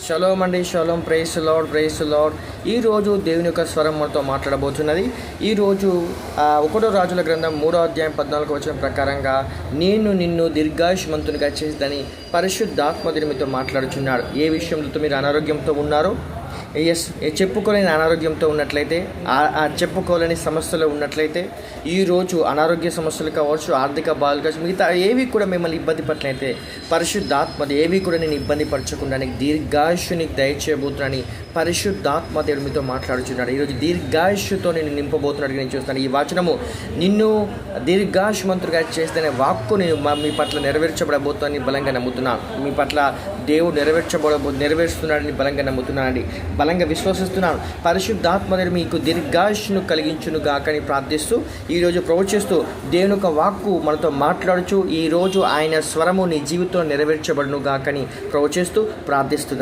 Shalom అండి, shalom. Price lord. ఈరోజు దేవుని యొక్క స్వరం మనతో మాట్లాడబోతున్నది. ఈరోజు 1 రాజుల గ్రంథం 3వ అధ్యాయం 14వ వచనం ప్రకారంగా నేను నిన్ను దీర్ఘాయుష్మంతునిగా చేసేదని పరిశుద్ధాత్మ మీతో మాట్లాడుచున్నాడు. ఏ విషయంలో మీరు అనారోగ్యంతో ఉన్నారో, చెప్పుకోలేని అనారోగ్యంతో ఉన్నట్లయితే, చెప్పుకోలేని సమస్యలు ఉన్నట్లయితే, ఈరోజు అనారోగ్య సమస్యలు కావచ్చు, ఆర్థిక బాధలు కావచ్చు, మిగతా ఏవి కూడా మిమ్మల్ని ఇబ్బంది పట్టినైతే పరిశుద్ధాత్మ ఏవి కూడా నేను ఇబ్బంది పరచకుండా నీకు దీర్ఘాయుష్ని దయచేయబోతున్నానని పరిశుద్ధాత్మ దేవుడు మీతో మాట్లాడుచున్నాడు. ఈరోజు దీర్ఘాయుష్తో నేను నింపబోతున్నాడు. నేను చూస్తాను ఈ వచనము నిన్ను దీర్ఘాయుష్మంతుడిగా చేస్తేనే వాక్కు నేను మీ పట్ల నెరవేర్చబడబోతున్నానని బలంగా నమ్ముతున్నాను. మీ పట్ల దేవుడు నెరవేరుస్తున్నాడని బలంగా నమ్ముతున్నానండి, బలంగా విశ్వసిస్తున్నాను. పరిశుద్ధాత్మ మీకు దీర్ఘాయుష్ను కలిగించును గాకని ప్రార్థిస్తూ ఈరోజు ప్రవచిస్తూ దేవుని యొక్క వాక్కు మనతో మాట్లాడుచు ఈరోజు ఆయన స్వరము నీ జీవితంలో నెరవేర్చబడును గాకని ప్రవచిస్తూ ప్రార్థిస్తున్నాను.